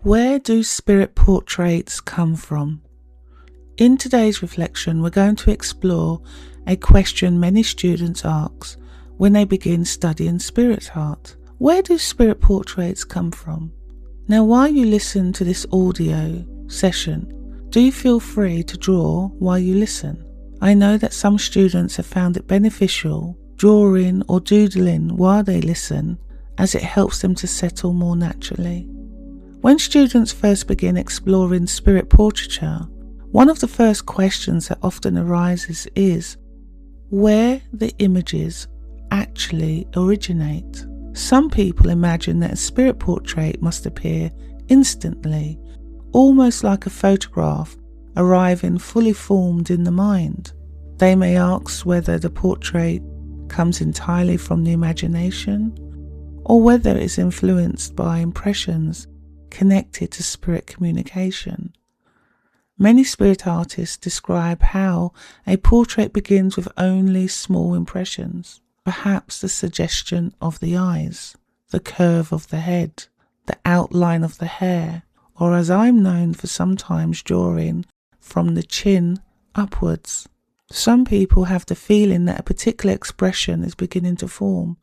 Where do spirit portraits come from? In today's reflection, we're going to explore a question many students ask when they begin studying spirit art. Where do spirit portraits come from? Now, while you listen to this audio session, do feel free to draw while you listen. I know that some students have found it beneficial drawing or doodling while they listen, as it helps them to settle more naturally. When students first begin exploring spirit portraiture, one of the first questions that often arises is where the images actually originate. Some people imagine that a spirit portrait must appear instantly, almost like a photograph arriving fully formed in the mind. They may ask whether the portrait comes entirely from the imagination, or whether it is influenced by impressions connected to spirit communication. Many spirit artists describe how a portrait begins with only small impressions, perhaps the suggestion of the eyes, the curve of the head, the outline of the hair, or as I'm known for sometimes drawing from the chin upwards. Some people have the feeling that a particular expression is beginning to form,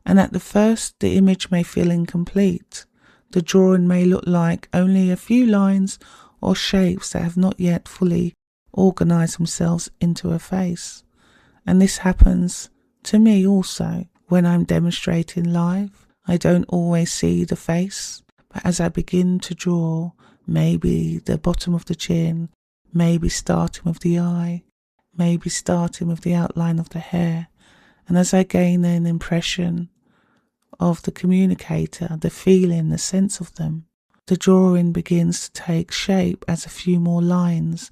and at the first the image may feel incomplete. The drawing may look like only a few lines or shapes that have not yet fully organised themselves into a face. And this happens to me also when I'm demonstrating live. I don't always see the face, but as I begin to draw, maybe the bottom of the chin, maybe starting with the eye, maybe starting with the outline of the hair, and as I gain an impression of the communicator, the feeling, the sense of them, the drawing begins to take shape as a few more lines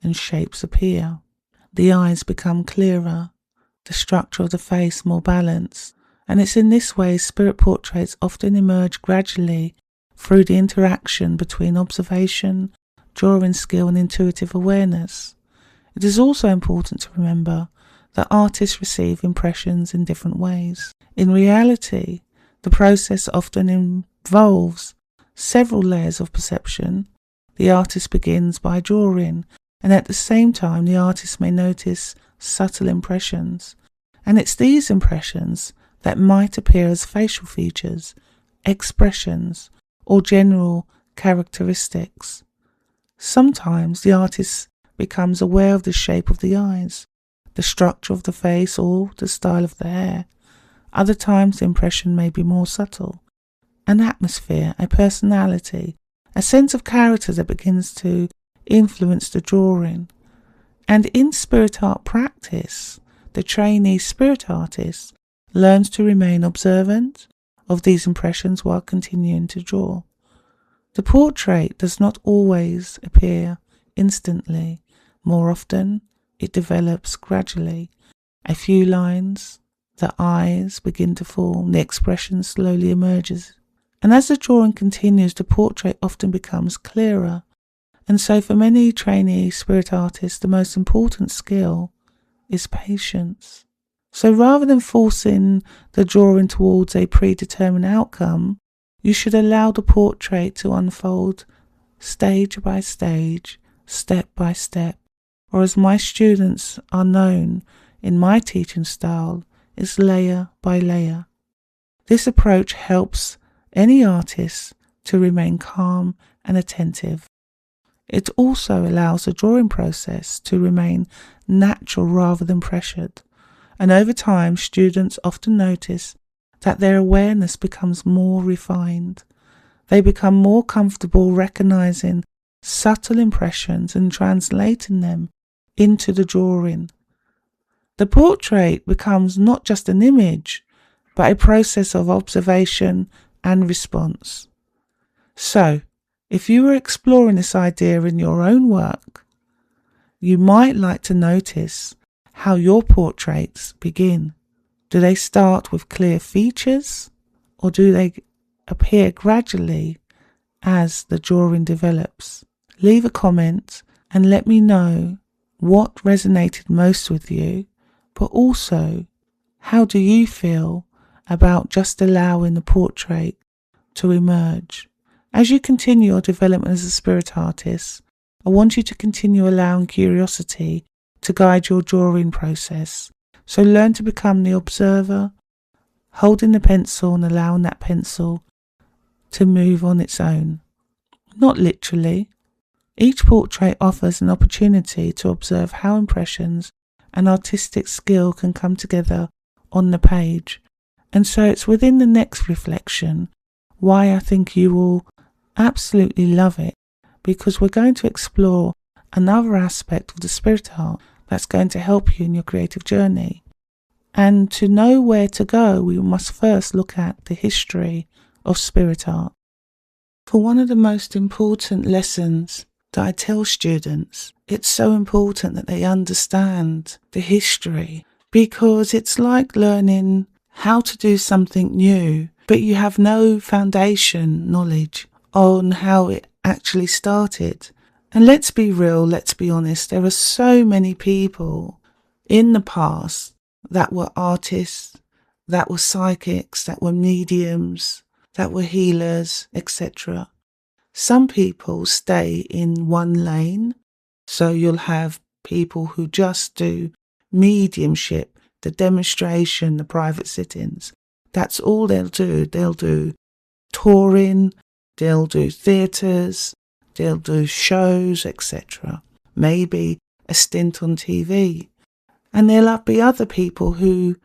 and shapes appear. The eyes become clearer, the structure of the face more balanced, and it's in this way spirit portraits often emerge gradually through the interaction between observation, drawing skill and intuitive awareness. It is also important to remember that artists receive impressions in different ways. In reality, the process often involves several layers of perception. The artist begins by drawing, and at the same time the artist may notice subtle impressions, and it's these impressions that might appear as facial features, expressions, or general characteristics. Sometimes the artist becomes aware of the shape of the eyes, the structure of the face, or the style of the hair. Other times the impression may be more subtle. An atmosphere, a personality, a sense of character that begins to influence the drawing. And in spirit art practice, the trainee spirit artist learns to remain observant of these impressions while continuing to draw. The portrait does not always appear instantly. More often, it develops gradually. A few lines, the eyes begin to form, the expression slowly emerges. And as the drawing continues, the portrait often becomes clearer. And so for many trainee spirit artists, the most important skill is patience. So rather than forcing the drawing towards a predetermined outcome, you should allow the portrait to unfold stage by stage, step by step, or as my students are known in my teaching style, is layer by layer. This approach helps any artist to remain calm and attentive. It also allows the drawing process to remain natural rather than pressured. And over time, students often notice that their awareness becomes more refined. They become more comfortable recognizing subtle impressions and translating them into the drawing. The portrait becomes not just an image, but a process of observation and response. So, if you were exploring this idea in your own work, you might like to notice how your portraits begin. Do they start with clear features, or do they appear gradually as the drawing develops? Leave a comment and let me know what resonated most with you, but also how do you feel about just allowing the portrait to emerge. As you continue your development as a spirit artist, I want you to continue allowing curiosity to guide your drawing process. So learn to become the observer, holding the pencil and allowing that pencil to move on its own. Not literally. Each portrait offers an opportunity to observe how impressions and artistic skill can come together on the page. And so it's within the next reflection why I think you will absolutely love it, because we're going to explore another aspect of the spirit art that's going to help you in your creative journey. And to know where to go, we must first look at the history of spirit art. For one of the most important lessons that I tell students, it's so important that they understand the history, because it's like learning how to do something new, but you have no foundation knowledge on how it actually started. And let's be real, let's be honest, there are so many people in the past that were artists, that were psychics, that were mediums, that were healers, etc. Some people stay in one lane, so you'll have people who just do mediumship, the demonstration, the private sittings. That's all they'll do. They'll do touring, they'll do theatres, they'll do shows, etc. Maybe a stint on TV. And there'll be other people who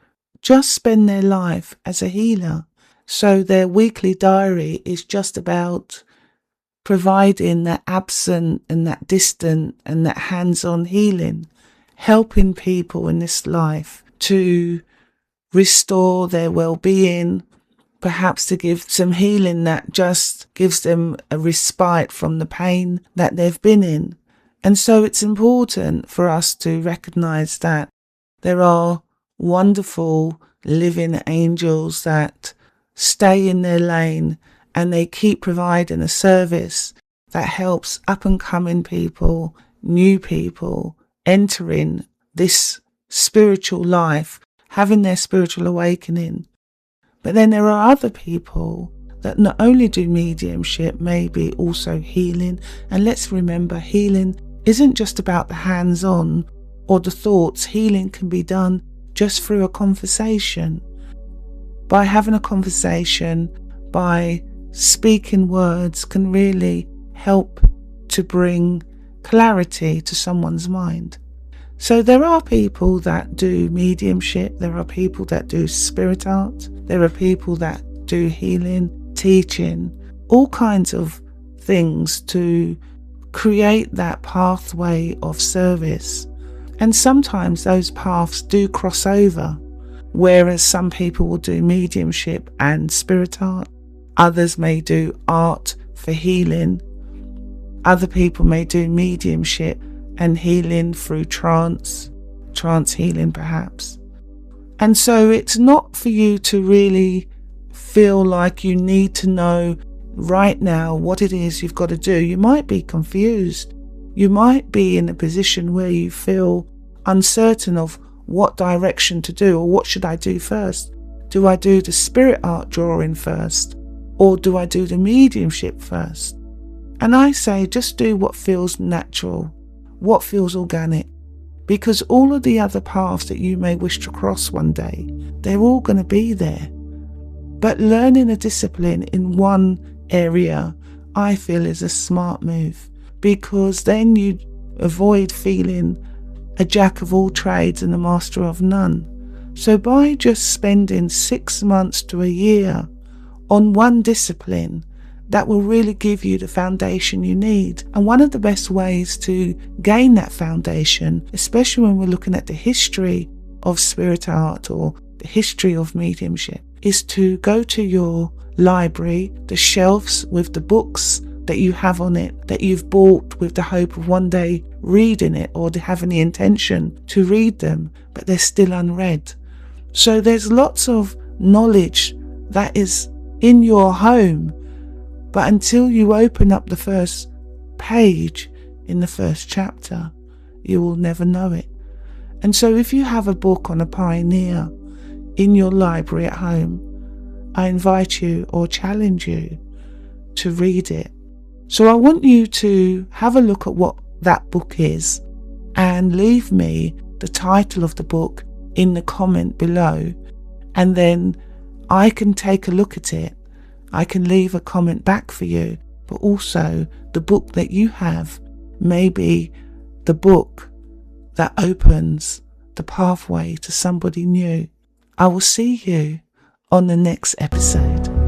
just spend their life as a healer. So their weekly diary is just about providing that absent and that distant and that hands-on healing, helping people in this life to restore their well-being, perhaps to give some healing that just gives them a respite from the pain that they've been in. And so it's important for us to recognise that there are wonderful living angels that stay in their lane and they keep providing a service that helps up and coming people, new people, entering this spiritual life, having their spiritual awakening. But then there are other people that not only do mediumship, maybe also healing. And let's remember, healing isn't just about the hands-on or the thoughts. Healing can be done just through a conversation. By having a conversation, by speaking words can really help to bring clarity to someone's mind. So there are people that do mediumship, there are people that do spirit art, there are people that do healing, teaching, all kinds of things to create that pathway of service. And sometimes those paths do cross over, whereas some people will do mediumship and spirit art, others may do art for healing, other people may do mediumship and healing through trance healing perhaps. And so it's not for you to really feel like you need to know right now what it is you've got to do. You might be confused. You might be in a position where you feel uncertain of what direction to do, or what should I do first? Do I do the spirit art drawing first, or do I do the mediumship first? And I say just do what feels natural, what feels organic, because all of the other paths that you may wish to cross one day, they're all going to be there. But learning a discipline in one area, I feel, is a smart move, because then you avoid feeling a jack of all trades and a master of none. So by just spending 6 months to a year on one discipline, that will really give you the foundation you need. And one of the best ways to gain that foundation, especially when we're looking at the history of spirit art or the history of mediumship, is to go to your library, the shelves with the books that you have on it, that you've bought with the hope of one day reading it, or to having the intention to read them, but they're still unread. So there's lots of knowledge that is in your home, but until you open up the first page in the first chapter, you will never know it. And so if you have a book on a pioneer in your library at home, I invite you or challenge you to read it. So I want you to have a look at what that book is and leave me the title of the book in the comment below, and then I can take a look at it. I can leave a comment back for you, but also the book that you have may be the book that opens the pathway to somebody new. I will see you on the next episode.